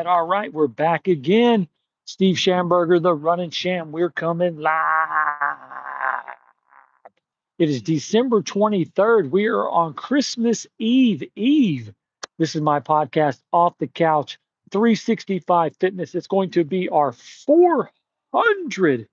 All right, we're back again. Steve Schamberger, the running sham. We're coming live. It is December 23rd. We are on Christmas Eve. This is my podcast, Off the Couch 365 Fitness. It's going to be our 435th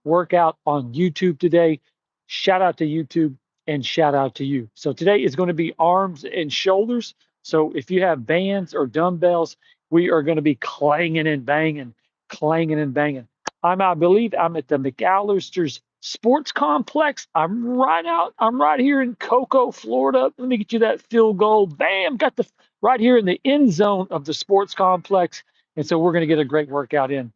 workout on YouTube today. Shout out to YouTube and shout out to you. So today is going to be arms and shoulders. So if you have bands or dumbbells, we are going to be clanging and banging, clanging and banging. I believe I'm at the McAllister's Sports Complex. I'm right here in Cocoa, Florida. Let me get you that field goal. Bam, got the right here in the end zone of the sports complex. And so we're going to get a great workout in.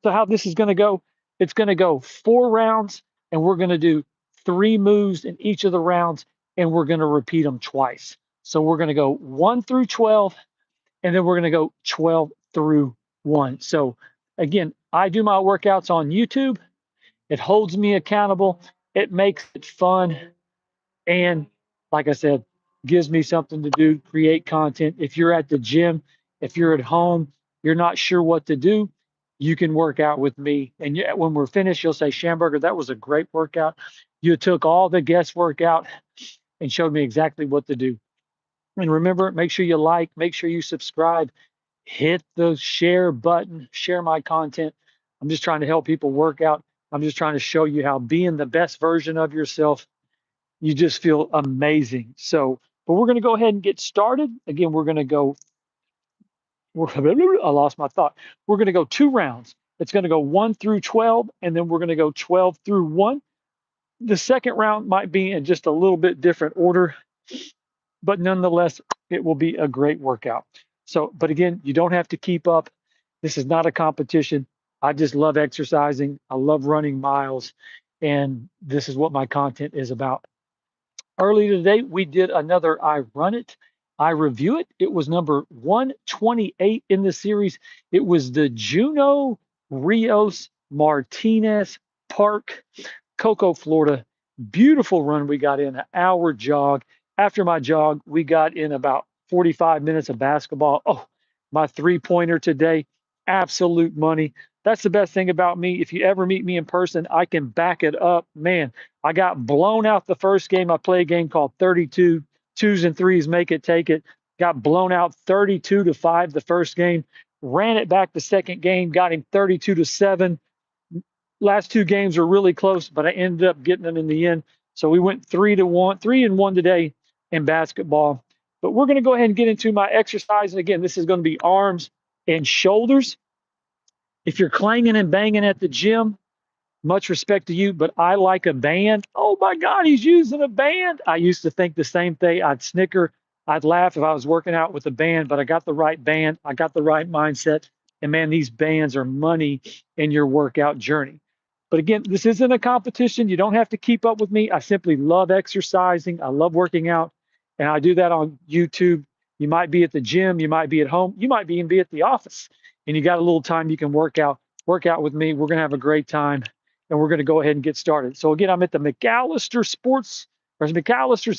So how this is going to go, it's going to go 4 rounds, and we're going to do 3 moves in each of the rounds, and we're going to repeat them twice. So we're going to go 1 through 12, and then we're going to go 12 through 1. So again, I do my workouts on YouTube. It holds me accountable. It makes it fun. And like I said, gives me something to do, create content. If you're at the gym, if you're at home, you're not sure what to do, you can work out with me. And when we're finished, you'll say, Schamberger, that was a great workout. You took all the guesswork out and showed me exactly what to do. And remember, make sure you like, make sure you subscribe, hit the share button, share my content. I'm just trying to help people work out. I'm just trying to show you how being the best version of yourself, you just feel amazing. So, but we're going to go ahead and get started. Again, we're going to go, I lost my thought. We're going to go 2 rounds. It's going to go 1 through 12, and then we're going to go 12 through 1. The second round might be in just a little bit different order, but nonetheless, it will be a great workout. So, but again, you don't have to keep up. This is not a competition. I just love exercising. I love running miles, and this is what my content is about. Earlier today, we did another I Run It, I Review It. It was number 128 in the series. It was the Juno Rios Martinez Park, Cocoa, Florida. Beautiful run. We got in an hour jog. After my jog, we got in about 45 minutes of basketball. Oh, my 3-pointer today, absolute money. That's the best thing about me. If you ever meet me in person, I can back it up. Man, I got blown out the first game. I played a game called 32, twos and threes, make it, take it. Got blown out 32-5 the first game. Ran it back the second game, got him 32-7. Last 2 games were really close, but I ended up getting them in the end. So we went 3-1, 3-1 today in basketball. But we're going to go ahead and get into my exercise. And again, this is going to be arms and shoulders. If you're clanging and banging at the gym, much respect to you, but I like a band. Oh my God, he's using a band. I used to think the same thing. I'd snicker, I'd laugh if I was working out with a band, but I got the right band. I got the right mindset. And man, these bands are money in your workout journey. But again, this isn't a competition. You don't have to keep up with me. I simply love exercising. I love working out. And I do that on YouTube. You might be at the gym. You might be at home. You might even be at the office. And you got a little time you can work out with me. We're going to have a great time, and we're going to go ahead and get started. So again, I'm at the McAllister's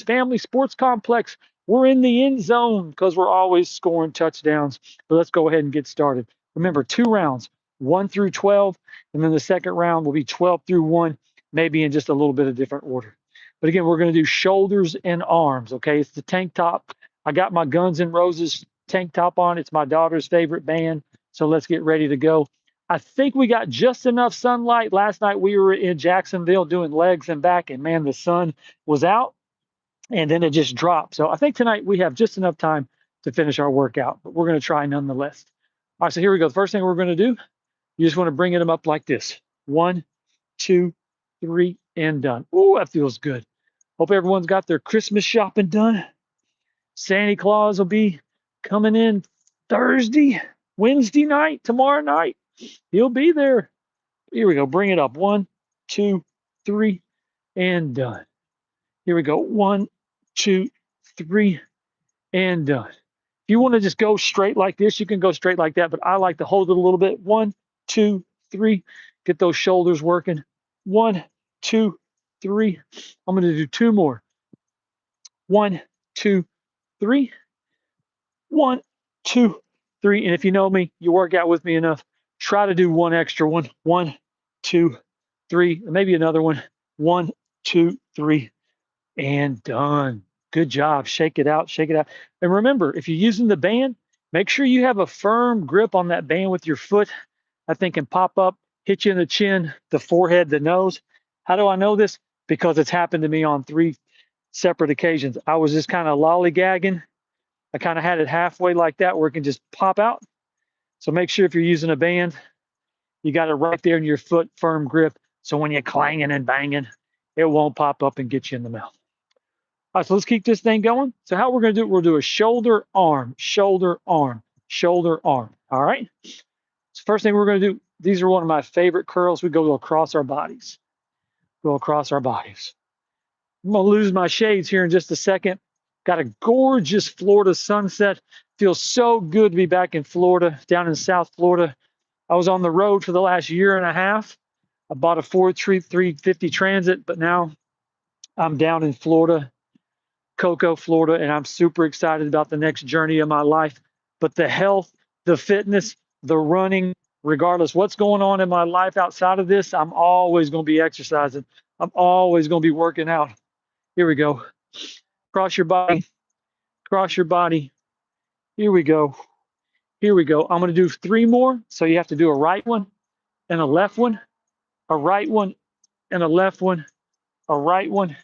Family Sports Complex. We're in the end zone because we're always scoring touchdowns. But let's go ahead and get started. Remember, 2 rounds, 1 through 12, and then the second round will be 12 through 1, maybe in just a little bit of different order. But again, we're going to do shoulders and arms, okay? It's the tank top. I got my Guns N' Roses tank top on. It's my daughter's favorite band. So let's get ready to go. I think we got just enough sunlight. Last night we were in Jacksonville doing legs and back, and man, the sun was out and then it just dropped. So I think tonight we have just enough time to finish our workout, but we're going to try nonetheless. All right, so here we go. The first thing we're going to do, you just want to bring them up like this. 1, 2, 3, and done. Oh, that feels good. Hope everyone's got their Christmas shopping done. Santa Claus will be coming in Wednesday night, tomorrow night. He'll be there. Here we go. Bring it up. 1, 2, 3, and done. Here we go. 1, 2, 3, and done. If you want to just go straight like this, you can go straight like that, but I like to hold it a little bit. 1, 2, 3. Get those shoulders working. 1, 2, 3. I'm going to do 2 more. 1, 2, 3. 1, 2, 3. And if you know me, you work out with me enough, try to do one extra one. 1, 2, 3, maybe another one. 1, 2, 3, and done. Good job. Shake it out, shake it out. And remember, if you're using the band, make sure you have a firm grip on that band with your foot. That thing can pop up, hit you in the chin, the forehead, the nose. How do I know this? Because it's happened to me on 3 separate occasions. I was just kind of lollygagging. I kind of had it halfway like that where it can just pop out. So make sure if you're using a band, you got it right there in your foot, firm grip. So when you're clanging and banging, it won't pop up and get you in the mouth. All right, so let's keep this thing going. So how we're going to do it, we'll do a shoulder, arm, shoulder, arm, shoulder, arm. All right. So first thing we're going to do, these are one of my favorite curls. We go across our bodies. Go across our bodies. I'm going to lose my shades here in just a second. Got a gorgeous Florida sunset. Feels so good to be back in Florida, down in South Florida. I was on the road for the last year and a half. I bought a Ford 350 Transit, but now I'm down in Florida, Cocoa, Florida, and I'm super excited about the next journey of my life. But the health, the fitness, the running, regardless what's going on in my life outside of this, I'm always going to be exercising. I'm always going to be working out. Here we go. Cross your body, cross your body. Here we go. Here we go. I'm going to do 3 more. So you have to do a right one and a left one, a right one and a left one, a right one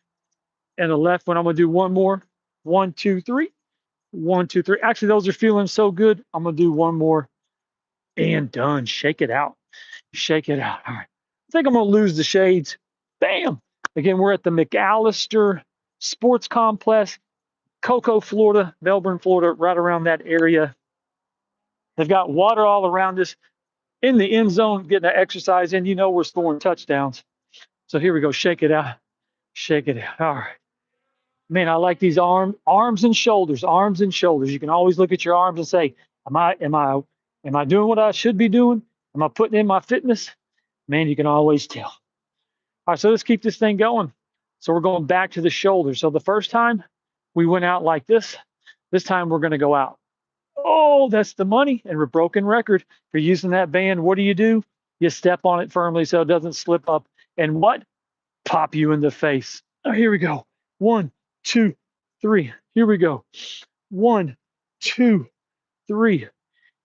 and a left one. I'm going to do one more. 1, 2, 3. 1, 2, 3. Actually, those are feeling so good. I'm going to do one more and done. Shake it out. Shake it out. All right. I think I'm going to lose the shades. Bam. Again, we're at the McAllister Sports Complex, Cocoa, Florida, Melbourne, Florida, right around that area. They've got water all around us in the end zone, getting the exercise in. You know we're scoring touchdowns. So here we go. Shake it out. Shake it out. All right. Man, I like these arms and shoulders, arms and shoulders. You can always look at your arms and say, am I doing what I should be doing? Am I putting in my fitness? Man, you can always tell. All right, so let's keep this thing going. So we're going back to the shoulders. So the first time we went out like this. This time we're going to go out. Oh, that's the money. And we're broken record. If you're using that band, what do? You step on it firmly so it doesn't slip up. And what? Pop you in the face. Oh, here we go. 1, 2, 3. Here we go. 1, 2, 3.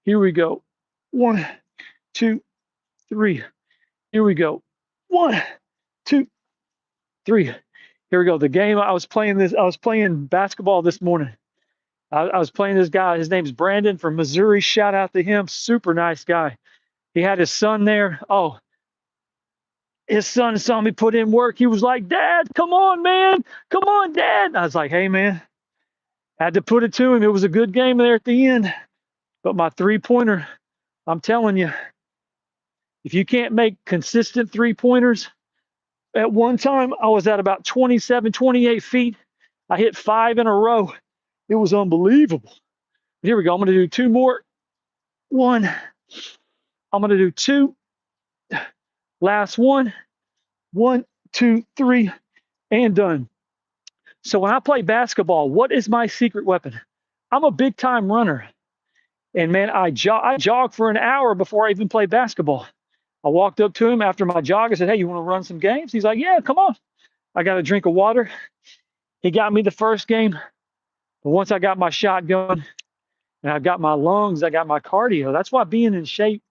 Here we go. 1, 2, 3. Here we go. 1, 2, 3. Here we go. The game I was playing basketball this morning. I was playing this guy. His name's Brandon from Missouri. Shout out to him. Super nice guy. He had his son there. Oh, his son saw me put in work. He was like, Dad, come on, man. Come on, Dad. I was like, hey, man. Had to put it to him. It was a good game there at the end. But my 3-pointer, I'm telling you, if you can't make consistent 3-pointers, at one time I was at about 27, 28 feet. I hit 5 in a row. It was unbelievable. Here we go. I'm going to do 2 more. 1. I'm going to do 2. Last one. 1, 2, 3, and done. So when I play basketball, what is my secret weapon? I'm a big time runner. And man, I jog for an hour before I even play basketball. I walked up to him after my jog. I said, hey, you want to run some games? He's like, yeah, come on. I got a drink of water. He got me the first game. But once I got my shot going and I got my lungs, I got my cardio. That's why being in shape,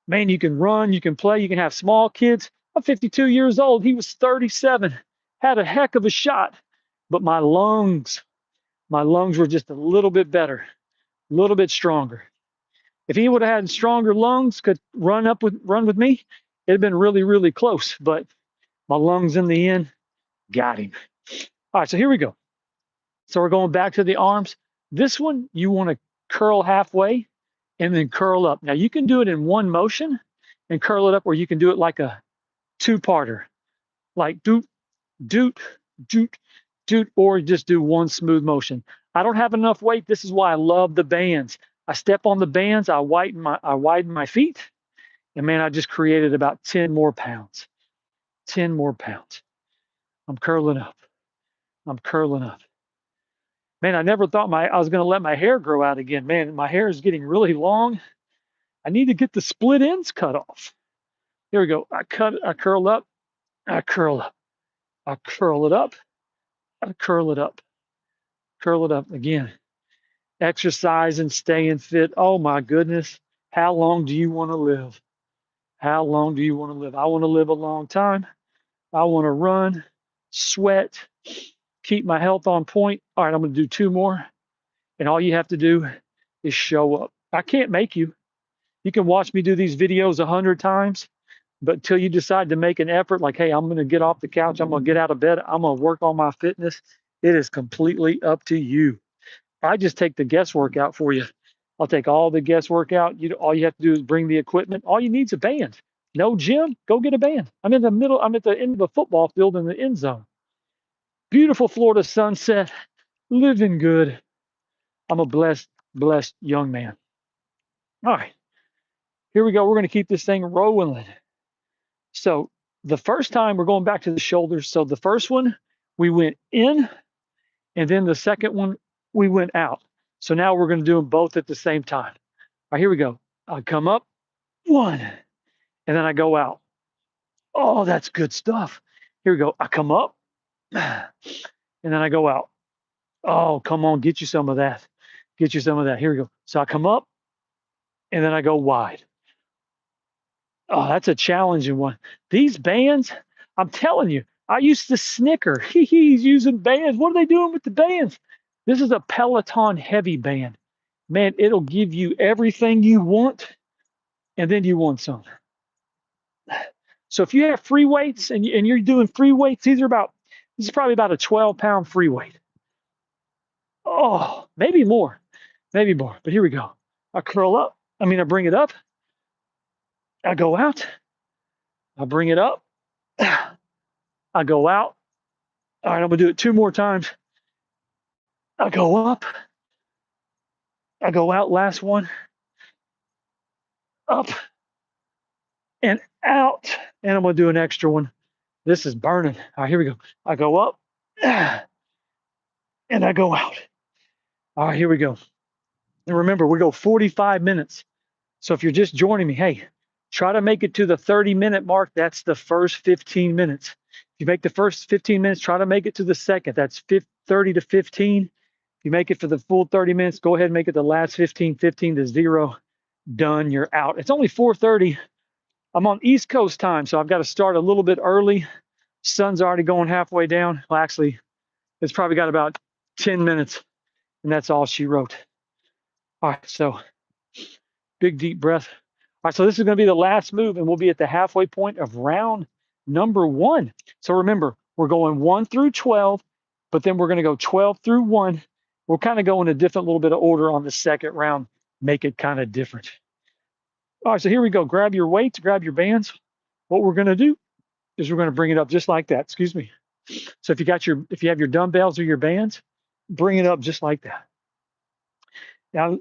man, you can run, you can play, you can have small kids. I'm 52 years old. He was 37, had a heck of a shot. But my lungs were just a little bit better, a little bit stronger. If he would have had stronger lungs, could run with me, it'd have been really, really close. But my lungs in the end got him. All right, so here we go. So we're going back to the arms. This one, you want to curl halfway and then curl up. Now you can do it in one motion and curl it up, or you can do it like a 2-parter, like doot, doot, doot, doot, or just do one smooth motion. I don't have enough weight. This is why I love the bands. I step on the bands, I widen my feet, and man, I just created about 10 more pounds. 10 more pounds. I'm curling up. I'm curling up. Man, I never thought I was going to let my hair grow out again. Man, my hair is getting really long. I need to get the split ends cut off. Here we go. I curl up, I curl up, I curl it up, I curl it up, curl it up again. Exercise and staying fit. Oh my goodness. How long do you want to live? How long do you want to live? I want to live a long time. I want to run, sweat, keep my health on point. All right, I'm going to do 2 more. And all you have to do is show up. I can't make you. You can watch me do these videos 100 times, but until you decide to make an effort, like, hey, I'm going to get off the couch, I'm going to get out of bed, I'm going to work on my fitness, it is completely up to you. I just take the guesswork out for you. I'll take all the guesswork out. All you have to do is bring the equipment. All you need is a band. No gym, go get a band. I'm at the end of the football field in the end zone. Beautiful Florida sunset, living good. I'm a blessed young man. All right, here we go. We're going to keep this thing rolling. So the first time we're going back to the shoulders. So the first one, we went in, and then the second one, we went out. So now we're going to do them both at the same time. All right, here we go. I come up, 1, and then I go out. Oh, that's good stuff. Here we go. I come up, and then I go out. Oh, come on, get you some of that. Get you some of that. Here we go. So I come up, and then I go wide. Oh, that's a challenging one. These bands, I'm telling you, I used to snicker. He's using bands. What are they doing with the bands? This is a Peloton heavy band. Man, it'll give you everything you want, and then you want some. So if you have free weights and you're doing free weights, this is probably about a 12-pound free weight. Oh, maybe more, but here we go. I curl up. I bring it up. I go out. I bring it up. I go out. All right, I'm gonna do it 2 more times. I go up. I go out, last one. Up and out. And I'm gonna do an extra one. This is burning. All right, here we go. I go up and I go out. All right, here we go. And remember, we go 45 minutes. So if you're just joining me, hey, try to make it to the 30-minute mark. That's the first 15 minutes. If you make the first 15 minutes, try to make it to the second. That's 30 to 15. If you make it for the full 30 minutes, go ahead and make it the last 15 to 0. Done, you're out. It's only 4:30. I'm on East Coast time, so I've got to start a little bit early. Sun's already going halfway down. Well, actually, it's probably got about 10 minutes, and that's all she wrote. All right, so big deep breath. All right, so this is going to be the last move, and we'll be at the halfway point of round number 1. So remember, we're going 1 through 12, but then we're going to go 12 through 1. We'll kind of go in a different little bit of order on the second round, make it kind of different. All right, so here we go. Grab your weights, grab your bands. What we're going to do is we're going to bring it up just like that. Excuse me. So if you have your dumbbells or your bands, bring it up just like that. Now,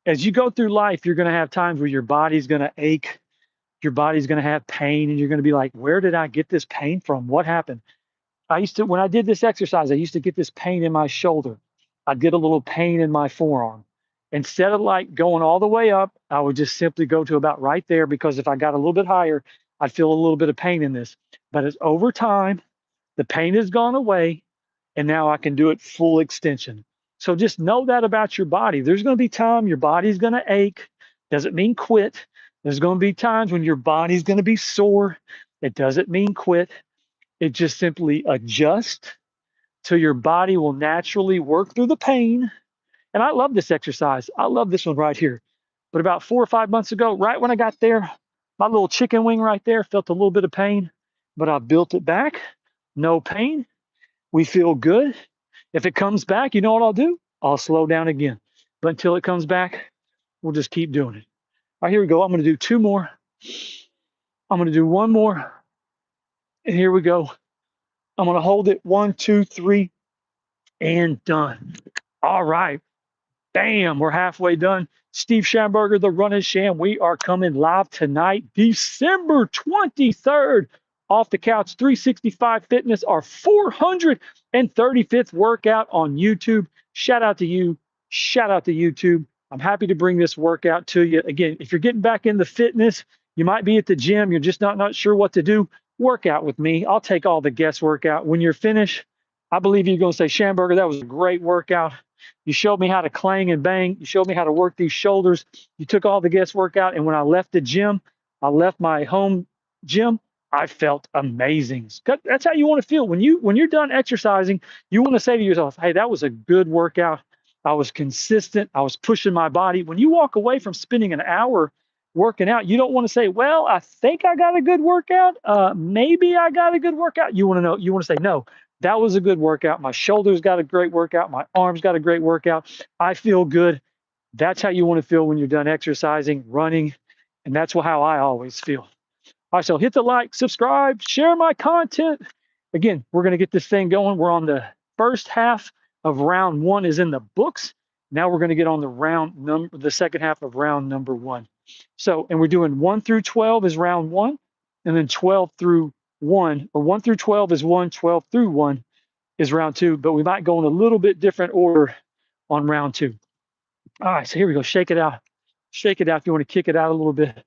as you go through life, you're going to have times where your body's going to ache, your body's going to have pain, and you're going to be like, where did I get this pain from? What happened? When I did this exercise, I used to get this pain in my shoulder. I'd get a little pain in my forearm. Instead of like going all the way up, I would just simply go to about right there, because if I got a little bit higher, I'd feel a little bit of pain in this. But as over time, the pain has gone away, and now I can do it full extension. So just know that about your body. There's going to be time your body's going to ache. Doesn't mean quit. There's going to be times when your body's going to be sore. It doesn't mean quit. It just simply adjusts till your body will naturally work through the pain. And I love this exercise. I love this one right here. But about 4 or 5 months ago, right when I got there, my little chicken wing right there felt a little bit of pain, but I built it back. No pain. We feel good. If it comes back, you know what I'll do? I'll slow down again. But until it comes back, we'll just keep doing it. All right, here we go. I'm going to do 2 more. I'm going to do 1 more. And here we go. I'm going to hold it 1, 2, 3, and done. All right. Bam, we're halfway done. Steve Schamberger, the Running Sham. We are coming live tonight, December 23rd. Off the Couch 365 Fitness, our 435th workout on YouTube. Shout out to you. Shout out to YouTube. I'm happy to bring this workout to you. Again, if you're getting back into fitness, you might be at the gym, you're just not sure what to do, work out with me. I'll take all the guesswork out. When you're finished, I believe you're going to say, Schamberger, that was a great workout. You showed me how to clang and bang. You showed me how to work these shoulders. You took all the guesswork out. And when I left the gym, I left my home gym, I felt amazing. That's how you want to feel. When you're done exercising, you want to say to yourself, hey, that was a good workout. I was consistent. I was pushing my body. When you walk away from spending an hour working out, you don't want to say, well, I think I got a good workout. Maybe I got a good workout. You want to know, you want to say, no, that was a good workout. My shoulders got a great workout. My arms got a great workout. I feel good. That's how you want to feel when you're done exercising, running. And that's how I always feel. All right, so hit the like, subscribe, share my content. Again, we're going to get this thing going. We're on the first half of round 1 is in the books. Now we're going to get on the second half of round number 1. So, and we're doing 1 through 12 is round 1, and then 12 through 1, or 1 through 12 is 1, 12 through 1 is round 2, but we might go in a little bit different order on round 2. All right, so here we go. Shake it out. Shake it out if you want to kick it out a little bit.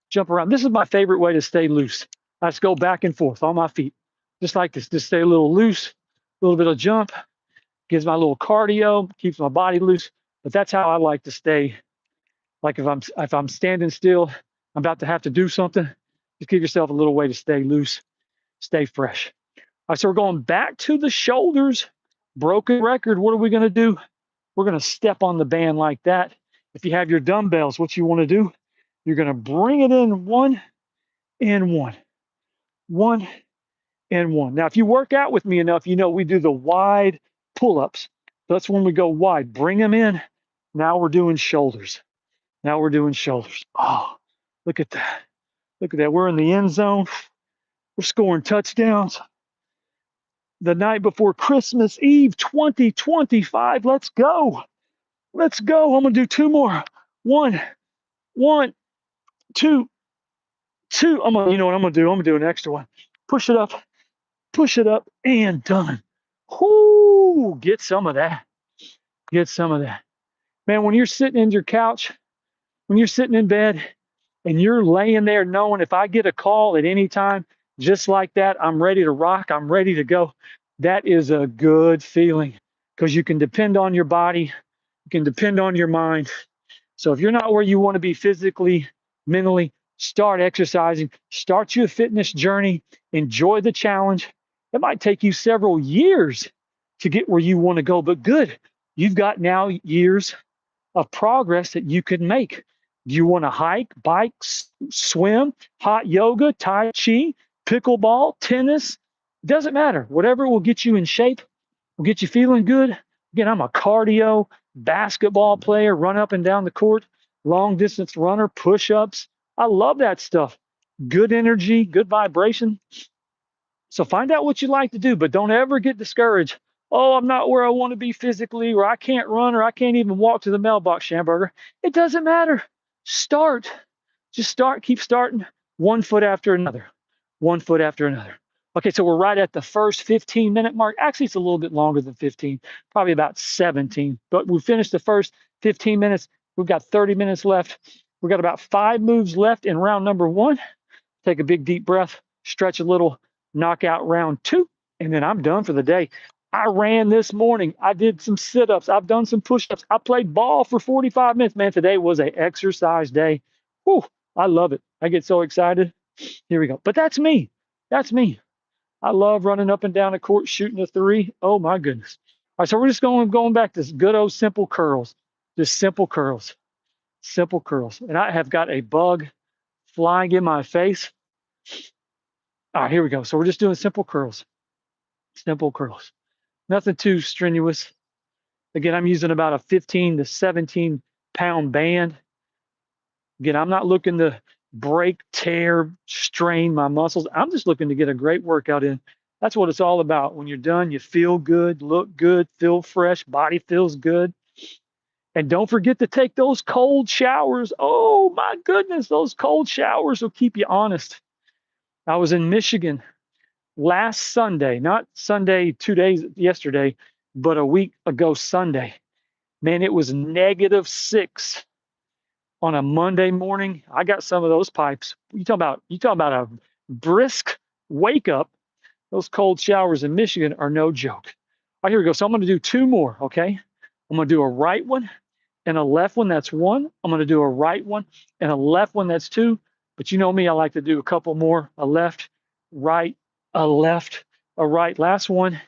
Jump around. This is my favorite way to stay loose. I just go back and forth on my feet, just like this. Just stay a little loose, a little bit of jump, gives my little cardio, keeps my body loose. But that's how I like to stay. Like if I'm standing still, I'm about to have to do something. Just give yourself a little way to stay loose, stay fresh. All right, so we're going back to the shoulders. Broken record. What are we going to do? We're going to step on the band like that. If you have your dumbbells, what you want to do, you're going to bring it in 1 and 1, 1 and 1. Now, if you work out with me enough, you know we do the wide pull-ups. That's when we go wide. Bring them in. Now we're doing shoulders. Now we're doing shoulders. Oh, look at that. Look at that. We're in the end zone. We're scoring touchdowns. The night before Christmas Eve 2025. Let's go. Let's go. I'm going to do 2 more. 1, 1, 2, 2. You know what I'm going to do? I'm going to do an extra one. Push it up, and done. Whoo, get some of that. Get some of that. Man, when you're sitting in your couch, when you're sitting in bed, and you're laying there knowing if I get a call at any time, just like that, I'm ready to rock, I'm ready to go. That is a good feeling because you can depend on your body, you can depend on your mind. So if you're not where you want to be physically, mentally, start exercising, start your fitness journey, enjoy the challenge. It might take you several years to get where you want to go, but good. You've got now years of progress that you can make. Do you want to hike, bike, swim, hot yoga, tai chi, pickleball, tennis? Doesn't matter. Whatever will get you in shape, will get you feeling good. Again, I'm a cardio basketball player, run up and down the court, long distance runner, push-ups. I love that stuff. Good energy, good vibration. So find out what you like to do, but don't ever get discouraged. Oh, I'm not where I want to be physically, or I can't run, or I can't even walk to the mailbox, Schamberger. It doesn't matter. Start. Just start. Keep starting. 1 foot after another. 1 foot after another. Okay, so we're right at the first 15-minute mark. Actually, it's a little bit longer than 15, probably about 17. But we finished the first 15 minutes. We've got 30 minutes left. We've got about 5 moves left in round number 1. Take a big deep breath, stretch a little, knock out round 2, and then I'm done for the day. I ran this morning. I did some sit-ups. I've done some push-ups. I played ball for 45 minutes. Man, today was an exercise day. Whew, I love it. I get so excited. Here we go. But that's me. That's me. I love running up and down the court, shooting a 3. Oh, my goodness. All right, so we're just going back to good old simple curls. Just simple curls. Simple curls. And I have got a bug flying in my face. All right, here we go. So we're just doing simple curls. Simple curls. Nothing too strenuous. Again, I'm using about a 15 to 17 pound band. Again, I'm not looking to break, tear, strain my muscles. I'm just looking to get a great workout in. That's what it's all about. When you're done, you feel good, look good, feel fresh, body feels good. And don't forget to take those cold showers. Oh my goodness, those cold showers will keep you honest. I was in Michigan last Sunday, not Sunday 2 days yesterday, but a week ago Sunday. Man, it was -6 on a Monday morning. I got some of those pipes. You talking about a brisk wake up. Those cold showers in Michigan are no joke. All right, here we go. So I'm going to do two more, okay? I'm going to do a right one and a left one. That's one. I'm going to do a right one and a left one. That's two. But you know me, I like to do a couple more. A left, right, a left, a right. Last one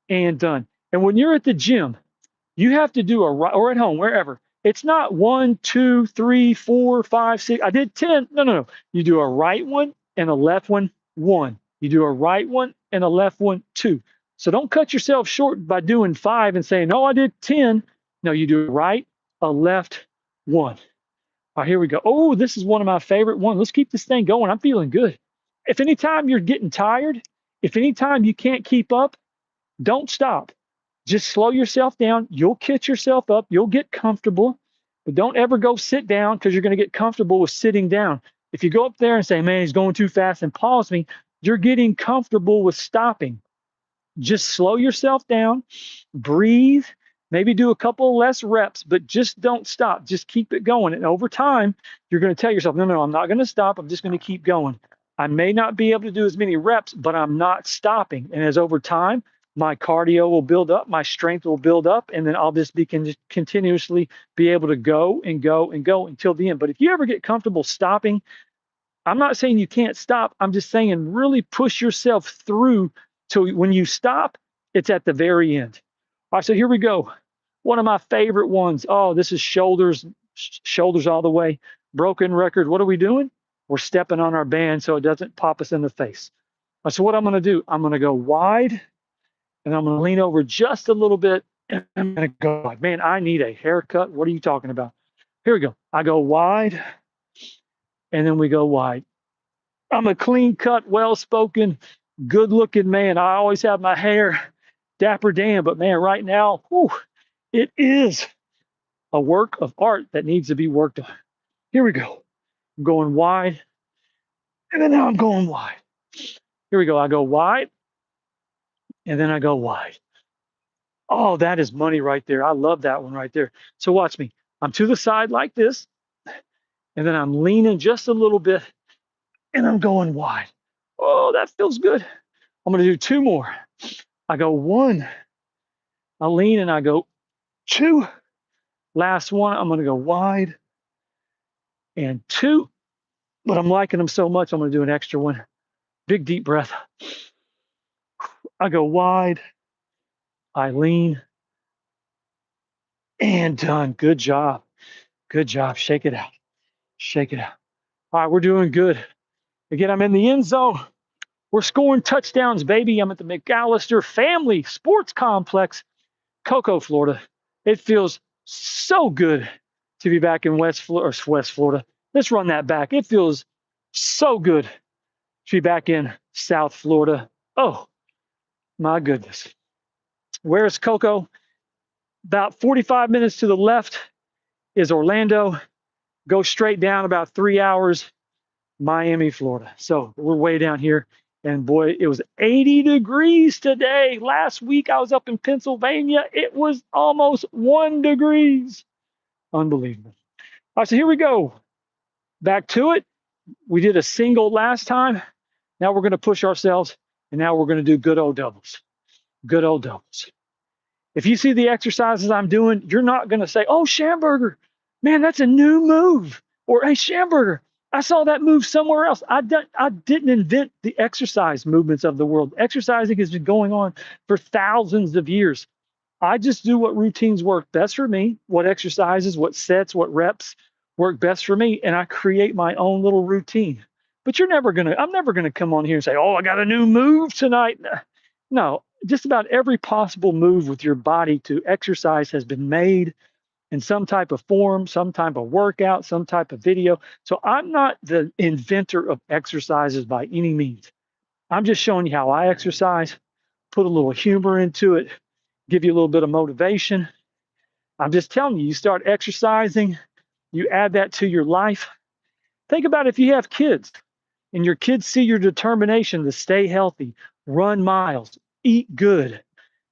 and done. And when you're at the gym, you have to do a right, or at home, wherever. It's not 1, 2, 3, 4, 5, 6. I did 10. No, no, no. You do a right one and a left one, one. You do a right one and a left one, two. So don't cut yourself short by doing five and saying, "Oh, I did 10." No, you do a right, a left, one. All right, here we go. Oh, this is one of my favorite ones. Let's keep this thing going. I'm feeling good. If anytime you're getting tired, if anytime you can't keep up, don't stop. Just slow yourself down. You'll catch yourself up. You'll get comfortable, but don't ever go sit down because you're going to get comfortable with sitting down. If you go up there and say, "Man, he's going too fast," and pause me, you're getting comfortable with stopping. Just slow yourself down, breathe, maybe do a couple less reps, but just don't stop. Just keep it going. And over time, you're going to tell yourself, "No, no, I'm not going to stop. I'm just going to keep going. I may not be able to do as many reps, but I'm not stopping." And as over time, my cardio will build up, my strength will build up, and then I'll just be continuously be able to go and go and go until the end. But if you ever get comfortable stopping, I'm not saying you can't stop. I'm just saying really push yourself through to when you stop, it's at the very end. All right, so here we go. One of my favorite ones. Oh, this is shoulders, shoulders all the way. Broken record. What are we doing? We're stepping on our band so it doesn't pop us in the face. All right, so what I'm going to do, I'm going to go wide and I'm going to lean over just a little bit. And I'm going to go like, "Man, I need a haircut." What are you talking about? Here we go. I go wide and then we go wide. I'm a clean cut, well spoken, good looking man. I always have my hair dapper Dan, but man, right now, whew, it is a work of art that needs to be worked on. Here we go. I'm going wide, and then now I'm going wide. Here we go. I go wide, and then I go wide. Oh, that is money right there. I love that one right there. So watch me. I'm to the side like this, and then I'm leaning just a little bit, and I'm going wide. Oh, that feels good. I'm going to do two more. I go one, I lean, and I go two. Last one, I'm going to go wide and two, but I'm liking them so much, I'm going to do an extra one. Big deep breath. I go wide, I lean, and done. Good job. Good job. Shake it out. Shake it out. All right, we're doing good. Again, I'm in the end zone. We're scoring touchdowns, baby. I'm at the McAllister Family Sports Complex, Cocoa, Florida. It feels so good to be back in West Florida. Let's run that back. It feels so good to be back in South Florida. Oh, my goodness. Where's Cocoa? About 45 minutes to the left is Orlando. Go straight down about 3 hours, Miami, Florida. So we're way down here. And boy, it was 80 degrees today. Last week I was up in Pennsylvania. It was almost 1 degrees. Unbelievable. All right, so here we go. Back to it. We did a single last time. Now we're going to push ourselves, and now we're going to do good old doubles. Good old doubles. If you see the exercises I'm doing, you're not going to say, "Oh, Schamberger, man, that's a new move." Or, "Hey, Schamberger, I saw that move somewhere else." I didn't invent the exercise movements of the world. Exercising has been going on for thousands of years. I just do what routines work best for me, what exercises, what sets, what reps work best for me, and I create my own little routine. But I'm never gonna come on here and say, "Oh, I got a new move tonight." No, just about every possible move with your body to exercise has been made in some type of form, some type of workout, some type of video. So I'm not the inventor of exercises by any means. I'm just showing you how I exercise, put a little humor into it, give you a little bit of motivation. I'm just telling you, you start exercising, you add that to your life. Think about if you have kids. and your kids see your determination to stay healthy, run miles, eat good,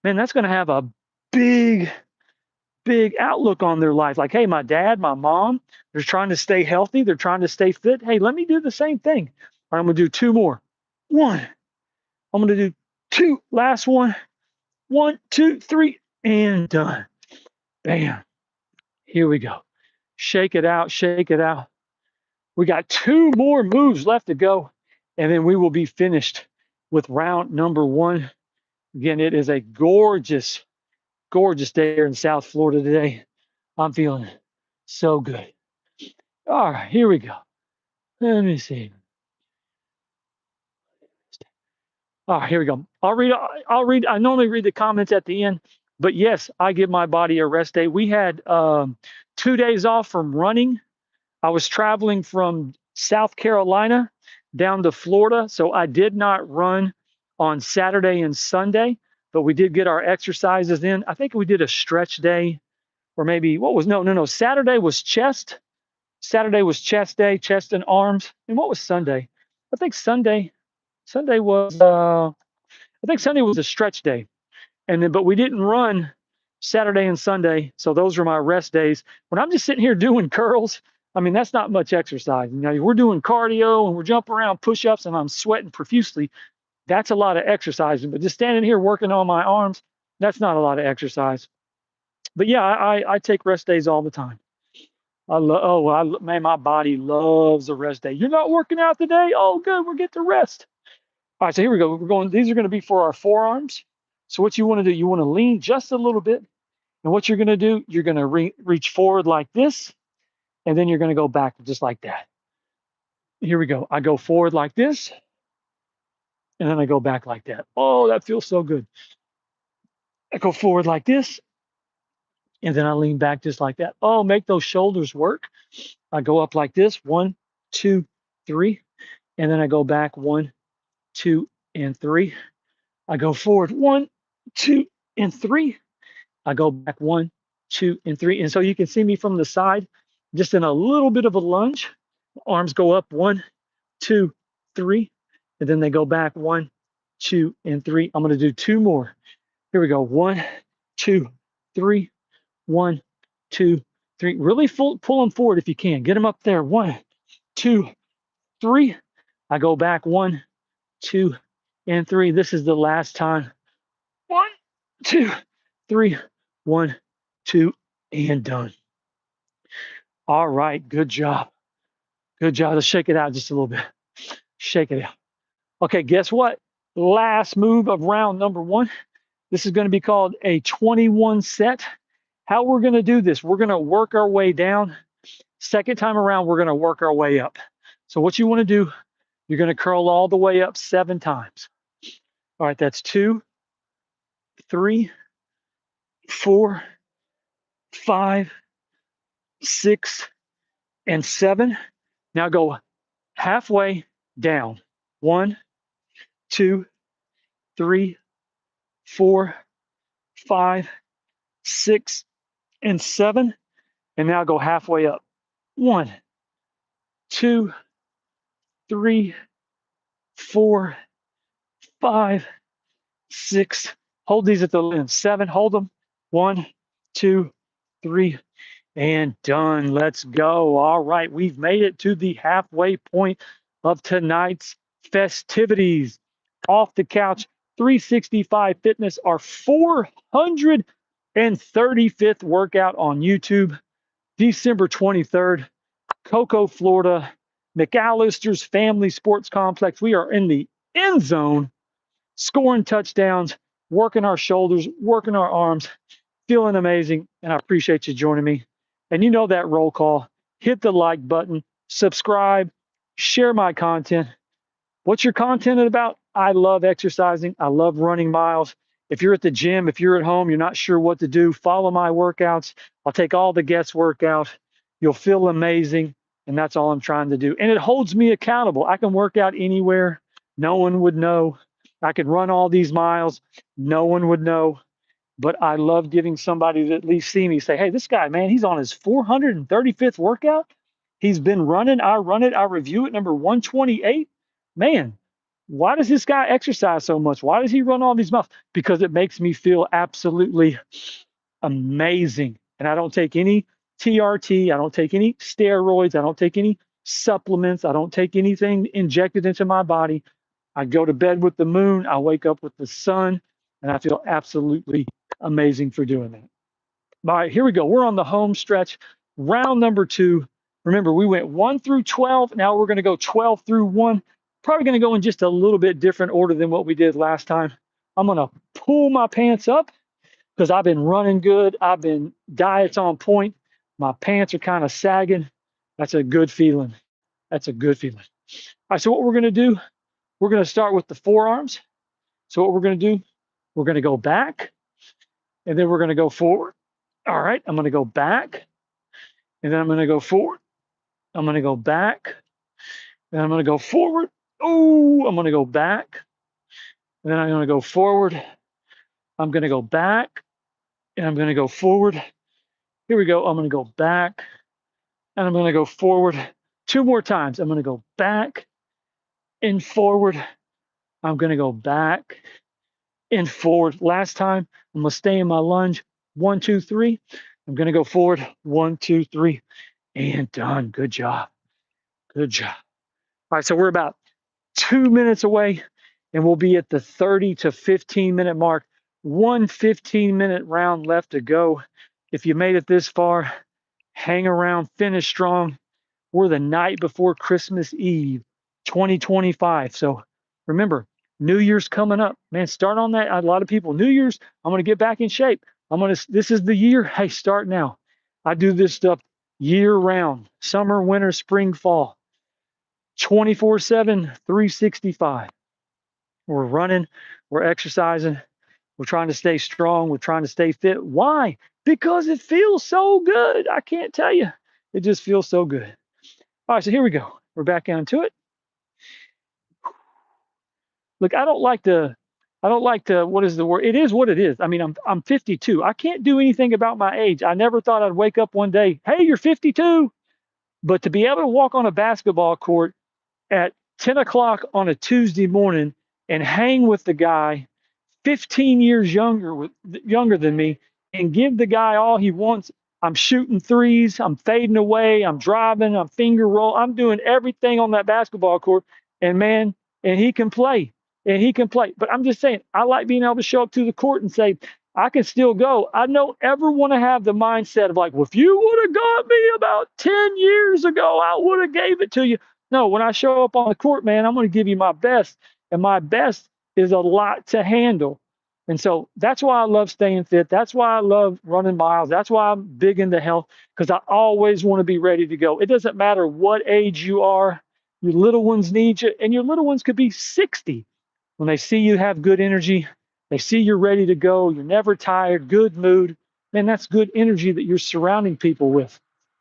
man, that's going to have a big, big outlook on their life. Like, hey, my dad, my mom, they're trying to stay healthy. They're trying to stay fit. Hey, let me do the same thing. All right, I'm going to do two more. One. I'm going to do two. Last one. One, two, three, and done. Bam. Here we go. Shake it out. Shake it out. We got two more moves left to go, and then we will be finished with round number one. Again, it is a gorgeous, gorgeous day here in South Florida today. I'm feeling so good. All right, here we go. Let me see. All right, here we go. I'll read. I normally read the comments at the end, but yes, I give my body a rest day. We had 2 days off from running. I was traveling from South Carolina down to Florida, so I did not run on Saturday and Sunday, but we did get our exercises in. I think we did a stretch day, or maybe what was no. Saturday was chest. Saturday was chest day, chest and arms. And what was Sunday? I think Sunday was I think Sunday was a stretch day. And then but we didn't run Saturday and Sunday. So those were my rest days. When I'm just sitting here doing curls, I mean that's not much exercise. You know, we're doing cardio and we're jumping around push-ups and I'm sweating profusely. That's a lot of exercising. But just standing here working on my arms, that's not a lot of exercise. But yeah, I take rest days all the time. Man, my body loves a rest day. You're not working out today? Oh, good. We'll get to rest. All right, so here we go. We're going. These are going to be for our forearms. So what you want to do, you want to lean just a little bit. And what you're going to do, you're going to reach forward like this, and then you're going to go back just like that. Here we go. I go forward like this, and then I go back like that. Oh, that feels so good. I go forward like this, and then I lean back just like that. Oh, make those shoulders work. I go up like this, 1, 2, 3, and then I go back 1, 2, and 3. I go forward 1, 2, and 3. I go back 1, 2, and 3. And so you can see me from the side, just in a little bit of a lunge. Arms go up 1, 2, 3, and then they go back 1, 2, and 3. I'm going to do two more. Here we go. 1, 2, 3. 1, 2, 3. Really pull them forward if you can. Get them up there. 1, 2, 3. I go back 1, 2, and 3. This is the last time. 1, 2, 3. 1, 2, and done. All right. Good job. Good job. Let's shake it out just a little bit. Shake it out. Okay. Guess what? Last move of round number one. This is going to be called a 21 set. How we're going to do this, we're going to work our way down. Second time around, we're going to work our way up. So what you want to do, you're going to curl all the way up 7 times. All right, that's 2, 3, 4, 5, 6, and 7. Now go halfway down. 1, 2, 3, 4, 5, 6, and 7. And now go halfway up. 1, 2, 3, 4, 5, 6. Hold these at the end. 7. Hold them. 1, 2, 3, and done. Let's go. All right. We've made it to the halfway point of tonight's festivities. Off the Couch 365 Fitness, our 435th workout on YouTube, December 23rd, Cocoa, Florida, McAllister's Family Sports Complex. We are in the end zone, scoring touchdowns, working our shoulders, working our arms, feeling amazing. And I appreciate you joining me. And you know that roll call. Hit the like button, subscribe, share my content. What's your content about? I love exercising. I love running miles. If you're at the gym, if you're at home, you're not sure what to do, follow my workouts. I'll take all the guests workout. You'll feel amazing. And that's all I'm trying to do. And it holds me accountable. I can work out anywhere. No one would know. I could run all these miles. No one would know. But I love giving somebody to at least see me say, hey, this guy, man, he's on his 435th workout. He's been running. I run it. I review it, number 128. man, why does this guy exercise so much? Why does he run all these miles? Because it makes me feel absolutely amazing. And I don't take any TRT, I don't take any steroids, I don't take any supplements, I don't take anything injected into my body. I go to bed with the moon, I wake up with the sun, and I feel absolutely amazing for doing that. All right, here we go. We're on the home stretch, round number 2. Remember, we went 1 through 12. Now we're going to go 12 through 1. Probably going to go in just a little bit different order than what we did last time. I'm going to pull my pants up because I've been running good. I've been diets on point. My pants are kind of sagging. That's a good feeling. That's a good feeling. All right, so what we're going to do, we're going to start with the forearms. So what we're going to do, we're going to go back, and then we're going to go forward. All right, I'm going to go back, and then I'm going to go forward. I'm going to go back, and I'm going to go forward. Oh, I'm going to go back, and then I'm going to go forward. I'm going to go back, and I'm going to go forward. Here we go. I'm going to go back, and I'm going to go forward. 2 more times. I'm going to go back and forward. I'm going to go back and forward. Last time, I'm going to stay in my lunge. 1, 2, 3. I'm going to go forward. 1, 2, 3, and done. Good job. Good job. All right, so we're about 2 minutes away, and we'll be at the 30 to 15-minute mark. 1 15-minute round left to go. If you made it this far, hang around, finish strong. We're the night before Christmas Eve, 2025. So remember, New Year's coming up. Man, start on that. A lot of people, New Year's, I'm going to get back in shape. This is the year. Hey, start now. I do this stuff year round, summer, winter, spring, fall, 24/7, 365. We're running, we're exercising, we're trying to stay strong, we're trying to stay fit. Why? Because it feels so good. I can't tell you. It just feels so good. All right, so here we go. We're back onto it. Look, I don't like to, what is the word? It is what it is. I mean, I'm 52. I can't do anything about my age. I never thought I'd wake up one day, hey, you're 52. But to be able to walk on a basketball court at 10 o'clock on a Tuesday morning and hang with the guy 15 years younger than me and give the guy all he wants. I'm shooting threes, I'm fading away, I'm driving, I'm finger roll, I'm doing everything on that basketball court. And man, and he can play. And he can play. But I'm just saying, I like being able to show up to the court and say, I can still go. I don't ever want to have the mindset of like, well, if you would have got me about 10 years ago, I would have gave it to you. No, when I show up on the court, man, I'm going to give you my best. And my best is a lot to handle. And so that's why I love staying fit. That's why I love running miles. That's why I'm big into health, because I always want to be ready to go. It doesn't matter what age you are. Your little ones need you, and your little ones could be 60. When they see you have good energy, they see you're ready to go, you're never tired, good mood, man, that's good energy that you're surrounding people with.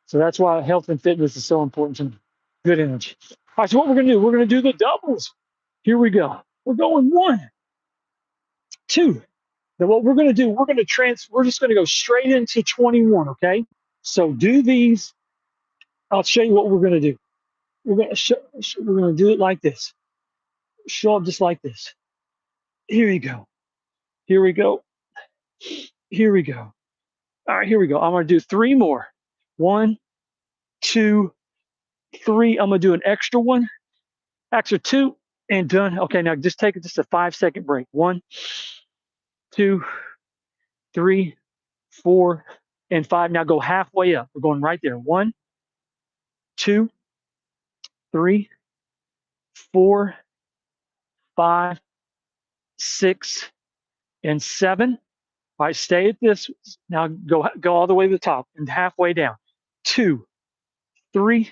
So that's why health and fitness is so important to me. Good energy. All right, so what we're going to do, we're going to do the doubles. Here we go. We're going 1, 2. Then what we're going to do, we're just going to go straight into 21, okay? So do these. I'll show you what we're going to do. We're going to do it like this. Show up just like this. Here you go. Here we go. Here we go. All right, here we go. I'm going to do 3 more. 1, 2, 3. I'm going to do an extra one, extra 2, and done. Okay, now just take just a 5-second break. 1, 2, 3, 4, and 5. Now go halfway up. We're going right there. 1, 2, 3, 4, 5, 6, and 7. All right, stay at this. Now go all the way to the top and halfway down. 2, 3,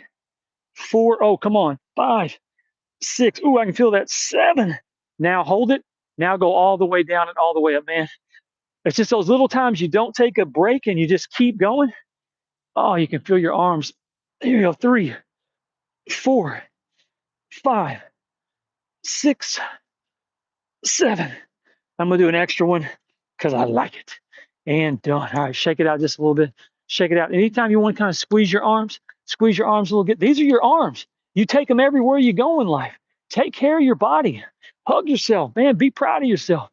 4. Oh, come on. 5, 6. Ooh, I can feel that. 7. Now hold it. Now go all the way down and all the way up, man. It's just those little times you don't take a break and you just keep going. Oh, you can feel your arms. Here you go. 3, 4, 5, 6, 7. I'm going to do an extra one because I like it. And done. All right, shake it out just a little bit. Shake it out. Anytime you want to kind of squeeze your arms a little bit. These are your arms. You take them everywhere you go in life. Take care of your body. Hug yourself, man. Be proud of yourself.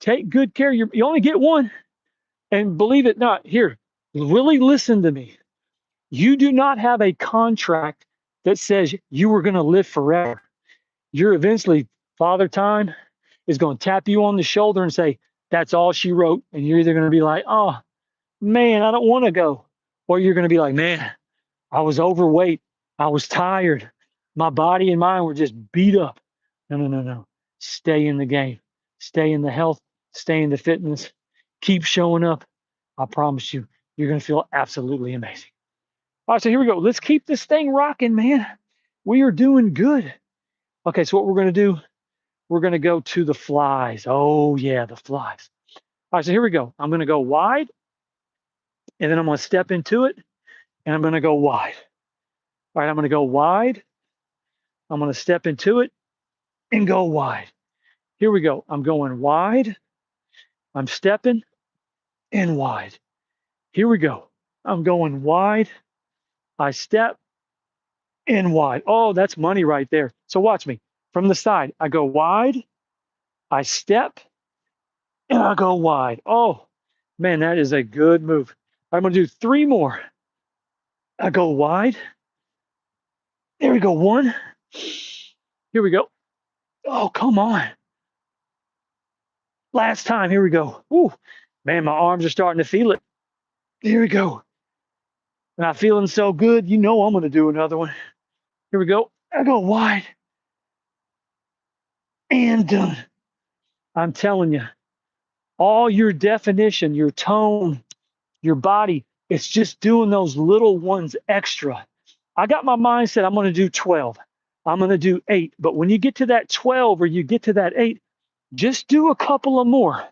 Take good care of you only get one. And believe it not, here, really listen to me. You do not have a contract that says you are going to live forever. You're eventually, Father Time is going to tap you on the shoulder and say, that's all she wrote. And you're either going to be like, oh, man, I don't want to go. Or you're going to be like, man, I was overweight. I was tired. My body and mind were just beat up. No, no, no, no. Stay in the game. Stay in the health. Stay in the fitness. Keep showing up. I promise you, you're going to feel absolutely amazing. All right, so here we go. Let's keep this thing rocking, man. We are doing good. Okay, so what we're going to do, we're going to go to the flies. Oh, yeah, the flies. All right, so here we go. I'm going to go wide, and then I'm going to step into it, and I'm going to go wide. All right, I'm going to go wide. I'm going to step into it and go wide. Here we go. I'm going wide. I'm stepping and wide. Here we go. I'm going wide. I step and wide. Oh, that's money right there. So watch me. From the side, I go wide, I step, and I go wide. Oh, man, that is a good move. I'm going to do 3 more. I go wide. There we go. 1. Here we go. Oh, come on. Last time. Here we go. Ooh, man, my arms are starting to feel it. Here we go. And I'm feeling so good. You know I'm going to do another one. Here we go. I go wide and done. I'm telling you, all your definition, your tone, your body, it's just doing those little ones extra. I got my mindset, I'm going to do 12. I'm going to do 8. But when you get to that 12 or you get to that 8, just do a couple of more.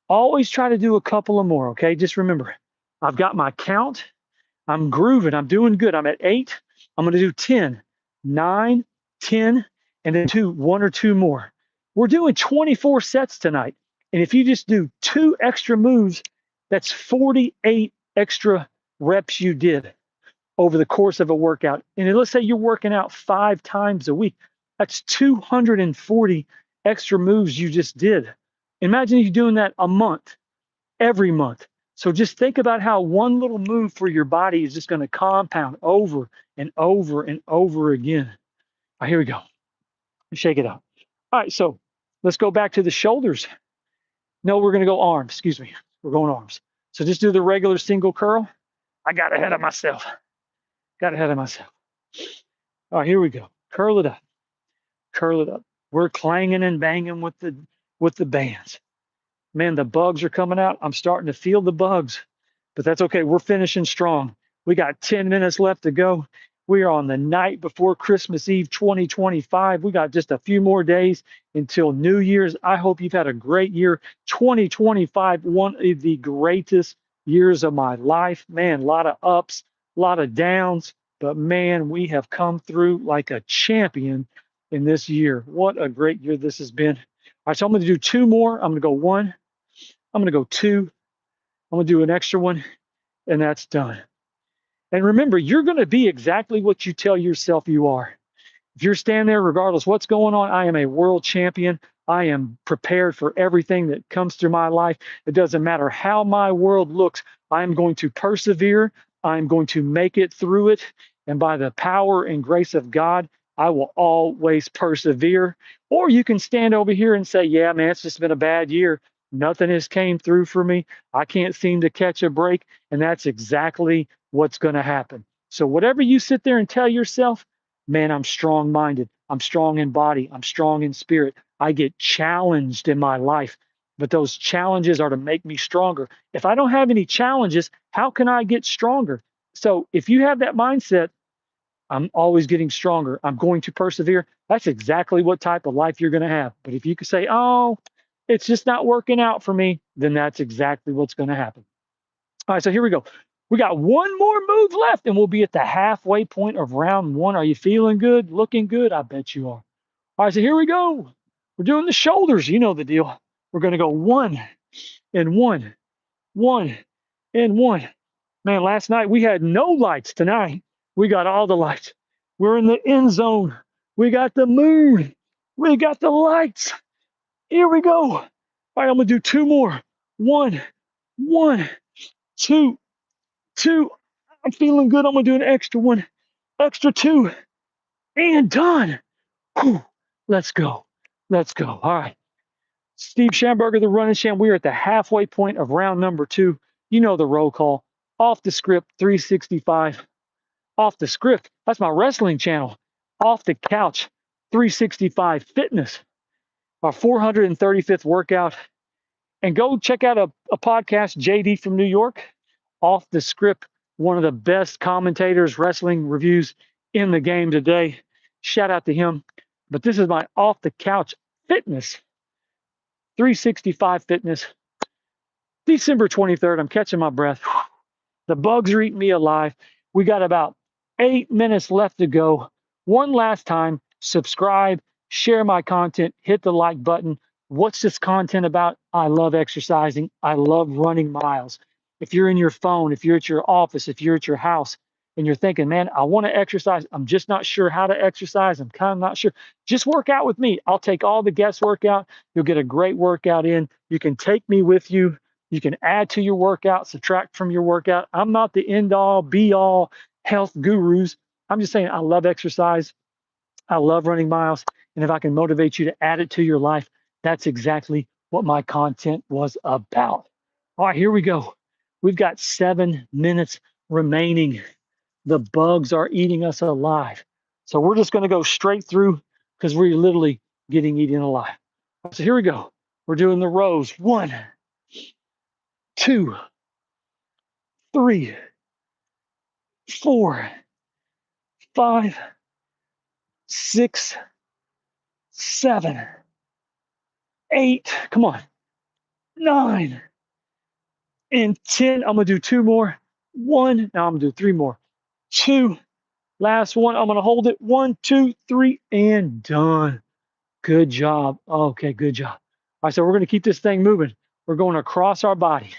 Always try to do a couple of more, okay? Just remember, I've got my count. I'm grooving. I'm doing good. I'm at 8. I'm going to do 10, 9, 10, and then 1 or 2 more. We're doing 24 sets tonight. And if you just do 2 extra moves, that's 48 extra reps you did over the course of a workout. And let's say you're working out 5 times a week. That's 240 extra moves you just did. Imagine you doing that a month, every month. So just think about how one little move for your body is just going to compound over and over and over again. All right, here we go. Shake it out. All right, so let's go back to the shoulders. No, we're going to go arms. Excuse me. We're going arms. So just do the regular single curl. I got ahead of myself. Got ahead of myself. All right, here we go. Curl it up. Curl it up. We're clanging and banging with the bands. Man, the bugs are coming out. I'm starting to feel the bugs, but that's okay. We're finishing strong. We got 10 minutes left to go. We are on the night before Christmas Eve 2025. We got just a few more days until New Year's. I hope you've had a great year. 2025, one of the greatest years of my life. Man, a lot of ups, a lot of downs, but man, we have come through like a champion in this year. What a great year this has been. All right, so I'm going to do 2 more. I'm going to go 1. I'm going to go 2. I'm going to do an extra one, and that's done. And remember, you're going to be exactly what you tell yourself you are. If you're standing there, regardless what's going on, I am a world champion. I am prepared for everything that comes through my life. It doesn't matter how my world looks. I am going to persevere. I'm going to make it through it. And by the power and grace of God, I will always persevere. Or you can stand over here and say, yeah, man, it's just been a bad year. Nothing has came through for me. I can't seem to catch a break. And that's exactly what's going to happen. So whatever you sit there and tell yourself, man, I'm strong-minded. I'm strong in body. I'm strong in spirit. I get challenged in my life, but those challenges are to make me stronger. If I don't have any challenges, how can I get stronger? So if you have that mindset, I'm always getting stronger. I'm going to persevere. That's exactly what type of life you're going to have. But if you could say, oh, it's just not working out for me, then that's exactly what's going to happen. All right, so here we go. We got 1 more move left, and we'll be at the halfway point of round 1. Are you feeling good? Looking good? I bet you are. All right, so here we go. We're doing the shoulders. You know the deal. We're going to go 1 and 1, 1 and 1. Man, last night we had no lights. Tonight we got all the lights. We're in the end zone. We got the moon. We got the lights. Here we go. All right, I'm gonna do two more. One, one, two, two. I'm feeling good. I'm gonna do an extra one, extra two, and done. Whew. Let's go. Let's go. All right. Steve Schamberger, the running champ. We are at the halfway point of round number 2. You know the roll call. Off the script, 365. Off the script. That's my wrestling channel. Off the couch, 365 fitness. Our 435th workout. And go check out a podcast, JD from New York, Off the Script, one of the best commentators, wrestling reviews in the game today. Shout out to him. But this is my off the couch fitness, 365 fitness, December 23rd. I'm catching my breath. The bugs are eating me alive. We got about 8 minutes left to go. One last time, subscribe, share my content, hit the like button. What's this content about? I love exercising. I love running miles. If you're in your phone, if you're at your office, if you're at your house, and you're thinking, man, I want to exercise. I'm just not sure how to exercise. I'm kind of not sure. Just work out with me. I'll take all the guesswork out. You'll get a great workout in. You can take me with you. You can add to your workout, subtract from your workout. I'm not the end all, be all health gurus. I'm just saying I love exercise. I love running miles. And if I can motivate you to add it to your life, that's exactly what my content was about. All right, here we go. We've got 7 minutes remaining. The bugs are eating us alive. So we're just going to go straight through because we're literally getting eaten alive. So here we go. We're doing the rows. 1, 2, 3, 4, 5, 6, 7, 8. Come on. 9 and 10. I'm gonna do 2 more. 1. Now I'm gonna do 3 more. 2. Last one. I'm gonna hold it. 1, 2, 3, and done. Good job. Okay, good job. All right, so we're gonna keep this thing moving. We're going across our body.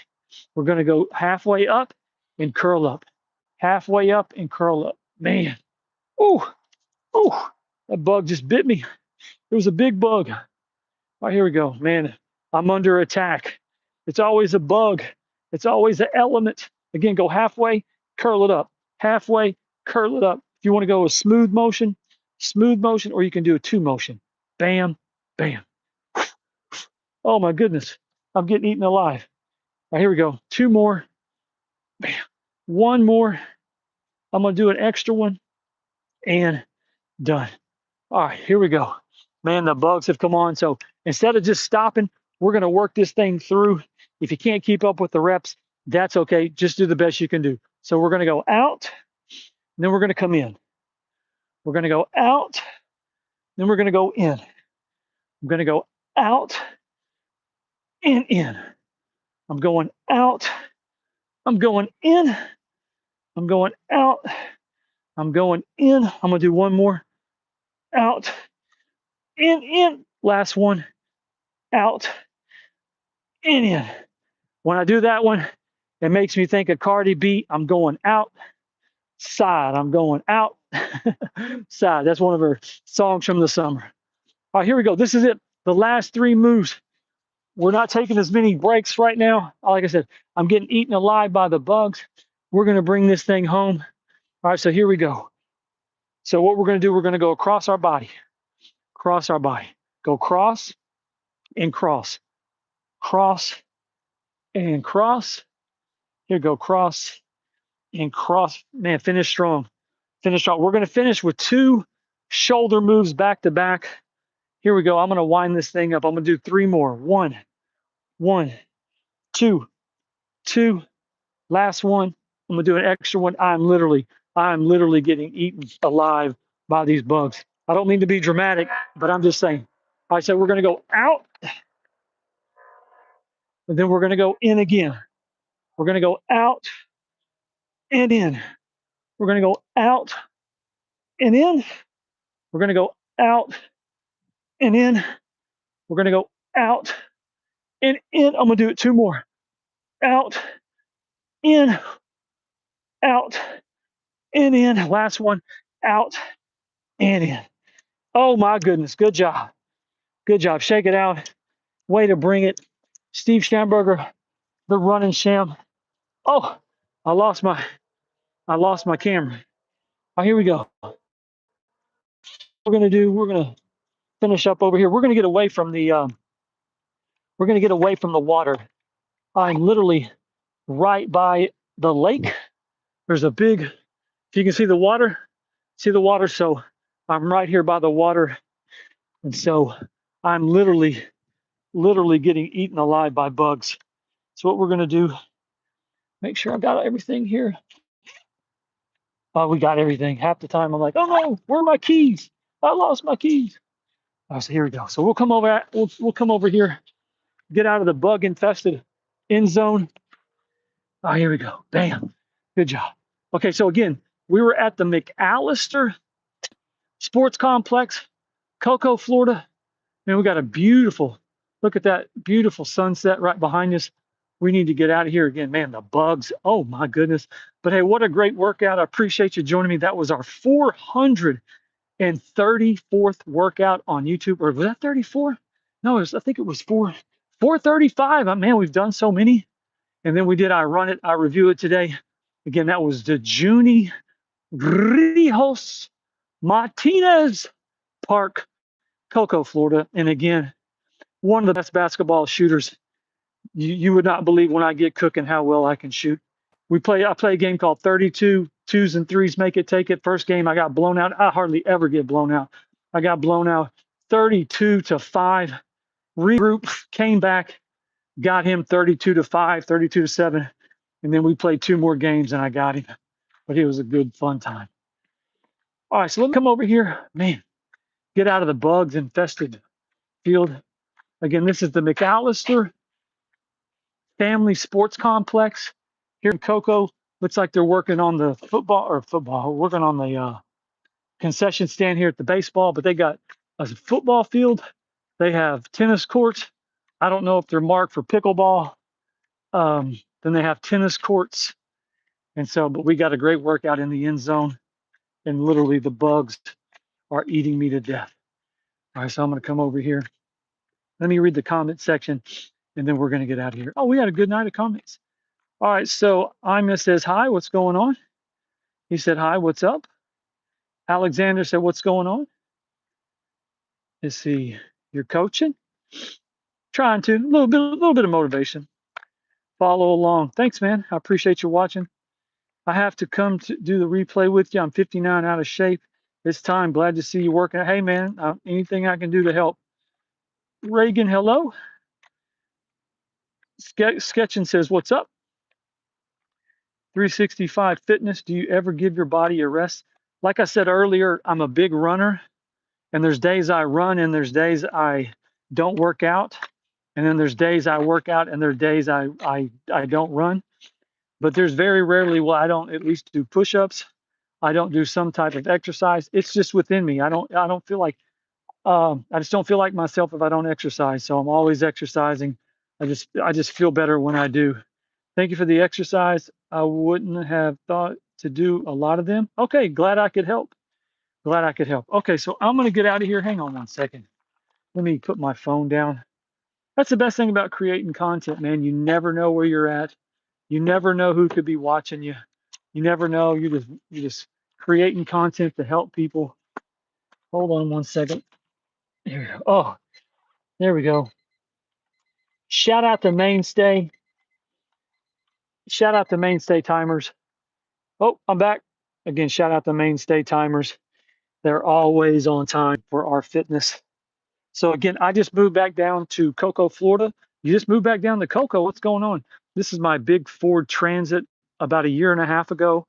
We're gonna go halfway up and curl up. Halfway up and curl up. Man. Oh, oh, that bug just bit me. It was a big bug. All right, here we go. Man, I'm under attack. It's always a bug. It's always an element. Again, go halfway, curl it up. Halfway, curl it up. If you want to go a smooth motion, or you can do a 2 motion. Bam, bam. Oh my goodness. I'm getting eaten alive. All right, here we go. 2 more. Bam. 1 more. I'm going to do an extra one and done. All right, here we go. Man, the bugs have come on. So instead of just stopping, we're going to work this thing through. If you can't keep up with the reps, that's okay. Just do the best you can do. So we're going to go out, and then we're going to come in. We're going to go out, then we're going to go in. I'm going to go out and in. I'm going out. I'm going in. I'm going out. I'm going in. I'm going to do 1 more. Out, in. Last one. Out, in. When I do that one, it makes me think of Cardi B. I'm going out, side. I'm going out, side. That's one of her songs from the summer. All right, here we go. This is it. The last 3 moves. We're not taking as many breaks right now. Like I said, I'm getting eaten alive by the bugs. We're going to bring this thing home. All right, so here we go. So what we're going to do, we're going to go across our body. Cross our body. Go cross and cross. Cross and cross. Here, go cross and cross. Man, finish strong. Finish strong. We're going to finish with 2 shoulder moves back to back. Here we go. I'm going to wind this thing up. I'm going to do 3 more. 1, 1, 2, 2. Last one. I'm going to do an extra one. I'm literally getting eaten alive by these bugs. I don't mean to be dramatic, but I'm just saying. All right, so we're going to go out, and then we're going to go in again. We're going to go out and in. We're going to go out and in. We're going to go out and in. We're going to go out and in. I'm going to do it 2 more. Out, in, out, and in. Last one. Out and in. Oh my goodness. Good job. Good job. Shake it out. Way to bring it. Steve Schamberger, the running sham. Oh, I lost my camera. Oh, here we go. We're gonna finish up over here. We're gonna get away from the water. I'm literally right by the lake. There's a big, if you can see the water. So I'm right here by the water. And so I'm literally getting eaten alive by bugs. So what we're gonna do, make sure I got everything here. Oh, we got everything. Half the time I'm like, oh no, where are my keys? I lost my keys. Oh, so here we go. So we'll come over here, get out of the bug infested end zone. Oh, here we go. Bam. Good job. Okay, so again, we were at the McAllister Sports Complex, Cocoa, Florida. Man, we got a beautiful, look at that beautiful sunset right behind us. We need to get out of here again. Man, the bugs. Oh my goodness. But hey, what a great workout. I appreciate you joining me. That was our 434th workout on YouTube. Or was that 34? No, I think it was 435. Man, we've done so many. And then we did I Run It, I Review It today. Again, that was the Juni Rijos Martinez Park, Cocoa, Florida. And again, one of the best basketball shooters. You would not believe when I get cooking how well I can shoot. I play a game called 32 twos and threes, make it, take it. First game I got blown out. I hardly ever get blown out. I got blown out 32-5. Regroup, came back, got him 32-5, 32-7. And then we played 2 more games and I got him. But it was a good, fun time. All right, so let me come over here. Man, get out of the bugs infested field. Again, this is the McAllister Family Sports Complex here in Cocoa. Looks like they're working on the working on the concession stand here at the baseball, but they got a football field. They have tennis courts. I don't know if they're marked for pickleball. Then they have tennis courts. And so, but we got a great workout in the end zone, and literally the bugs are eating me to death. All right, so I'm going to come over here. Let me read the comment section, and then we're going to get out of here. Oh, we had a good night of comments. All right, so Ima says, hi, what's going on? He said, hi, what's up? Alexander said, what's going on? Let's see, you're coaching? Trying to, a little bit of motivation. Follow along. Thanks, man. I appreciate you watching. I have to come to do the replay with you. I'm 59 out of shape. It's time. Glad to see you working. Hey, man, anything I can do to help. Reagan, hello. Sketchin says, what's up? 365 Fitness, do you ever give your body a rest? Like I said earlier, I'm a big runner, and there's days I run and there's days I don't work out. And then there's days I work out and there's days I don't run. But there's very rarely, well, I don't at least do push-ups. I don't do some type of exercise. It's just within me. I don't feel like I just don't feel like myself if I don't exercise. So I'm always exercising. I just feel better when I do. Thank you for the exercise. I wouldn't have thought to do a lot of them. Okay, glad I could help. Glad I could help. Okay, so I'm going to get out of here. Hang on one second. Let me put my phone down. That's the best thing about creating content, man. You never know where you're at. You never know who could be watching you. You never know. You're just creating content to help people. Hold on one second. Here. Oh, there we go. Shout out to Mainstay. Shout out to Mainstay Timers. Oh, I'm back. Again, shout out to Mainstay Timers. They're always on time for our fitness. So again, I just moved back down to Cocoa, Florida. You just moved back down to Cocoa. What's going on? This is my big Ford Transit about a year and a half ago.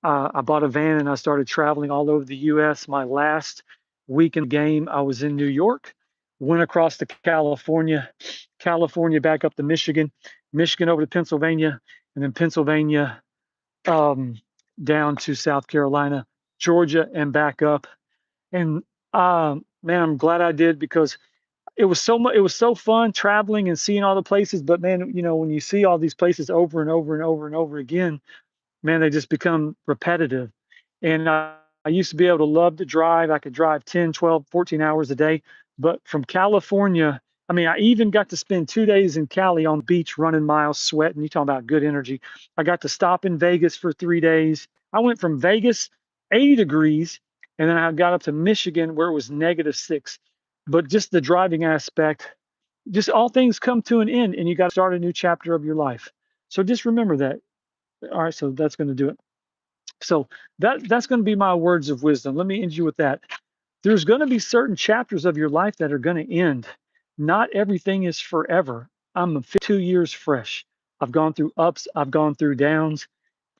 I bought a van and I started traveling all over the U.S. My last week in the game, I was in New York, went across to California, California back up to Michigan, Michigan over to Pennsylvania, and then Pennsylvania down to South Carolina, Georgia, and back up. And man, I'm glad I did because it was so fun traveling and seeing all the places. But man, you know, when you see all these places over and over and over and over again, man, they just become repetitive. And I used to be able to love to drive. I could drive 10, 12, 14 hours a day. But from California, I mean, I even got to spend 2 days in Cali on the beach, running miles, sweating. You talking about good energy. I got to stop in Vegas for 3 days. I went from Vegas, 80 degrees, and then I got up to Michigan where it was -6. But just the driving aspect, just all things come to an end, and you got to start a new chapter of your life. So just remember that. All right, so that's going to do it. So that's going to be my words of wisdom. Let me end you with that. There's going to be certain chapters of your life that are going to end. Not everything is forever. I'm 2 years fresh. I've gone through ups, I've gone through downs,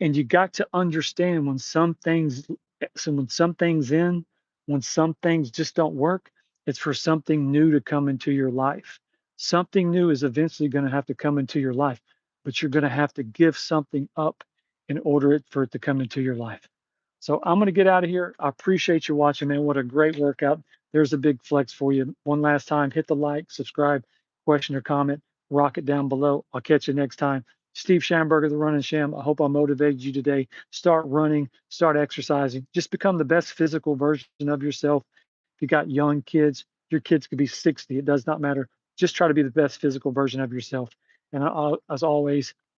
and you got to understand when some things, so when some things end, when some things just don't work, it's for something new to come into your life. Something new is eventually going to have to come into your life, but you're going to have to give something up in order for it to come into your life. So I'm going to get out of here. I appreciate you watching, man. What a great workout. There's a big flex for you. One last time, hit the like, subscribe, question or comment, rock it down below. I'll catch you next time. Steve Schamberger, the Running Sham. I hope I motivated you today. Start running, start exercising. Just become the best physical version of yourself. If you got young kids, your kids could be 60. It does not matter. Just try to be the best physical version of yourself. And as always,